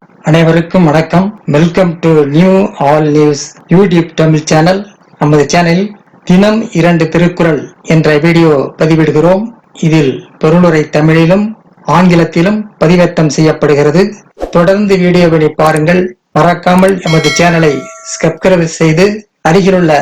அனைவருக்கும் வணக்கம். Welcome to new all news YouTube Tamil channel. நமது சேனலில் தினம் 2 திருக்குறள் என்ற வீடியோ பதிவிடுகிறோம். இதில் பொருளுரை தமிழிலும் ஆங்கிலத்திலும் பதிவேற்றம் செய்யப்படுகிறது. தொடர்ந்து வீடியோவை பாருங்கள். மறக்காமல் எமது சேனலை சப்ஸ்கிரைப் செய்து அருகிலுள்ள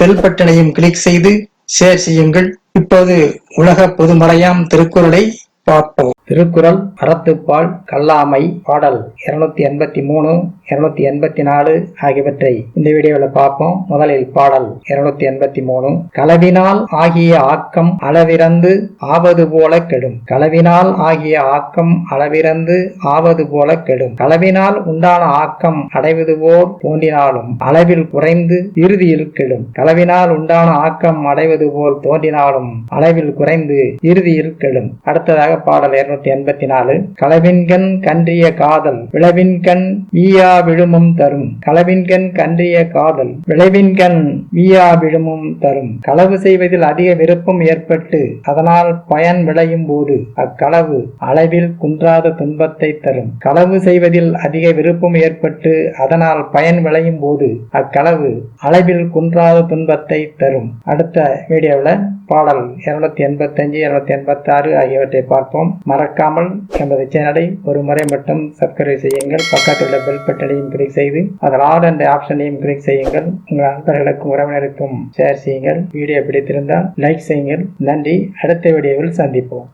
பெல் பட்டனையும் கிளிக் செய்து ஷேர் செய்யுங்கள். இப்போது உலக பொதுமறையாம் திருக்குறளை பார்ப்போம். திருக்குறள் அறத்துப்பால் கல்லாமை பாடல் 283, 284 ஆகியவற்றை இந்த வீடியோவில் பார்ப்போம். முதலில் பாடல் 283. களவினால் ஆகிய ஆக்கம் அளவிறந்து ஆவது போல கெடும். களவினால் ஆகிய ஆக்கம் அளவிறந்து ஆவது போல கெடும். களவினால் உண்டான ஆக்கம் அடைவது போல் தோன்றினாலும் அளவில் குறைந்து இறுதியில் கெடும். களவினால் உண்டான ஆக்கம் அடைவது போல் தோன்றினாலும் அளவில் குறைந்து இறுதியில் கெடும். அடுத்ததாக பாடல் 284. களவின்கண் கன்றிய காதல் விளைவின்கண் வீயா விழுமும் தரும். களவின்கண் கன்றிய காதல் விளைவின்கண் வீயா விழுமும் தரும். களவு செய்வதில் அதிக விருப்பம் ஏற்பட்டு அதனால் பயன் விளையும் போது அக்களவு அளவில் குன்றாத துன்பத்தை தரும். களவு செய்வதில் அதிக விருப்பம் ஏற்பட்டு அதனால் பயன் விளையும் போது அக்களவு அளவில் குன்றாத துன்பத்தை தரும். அடுத்த வீடியோவில் பாடல் 285, 286 ஆகியவற்றை பார்ப்போம். மறக்காமல் எமது சேனலை ஒரு முறை மட்டும் சப்ஸ்கிரைப் செய்யுங்கள். பக்கத்தில் உள்ள பெல் பட்டனையும் கிளிக் செய்து அதில் ஆல் என்ற ஆப்ஷனையும் கிளிக் செய்யுங்கள். உங்கள் நண்பர்களுக்கும் உறவினருக்கும் ஷேர் செய்யுங்கள். வீடியோ பிடித்திருந்தால் லைக் செய்யுங்கள். நன்றி. அடுத்த வீடியோவில் சந்திப்போம்.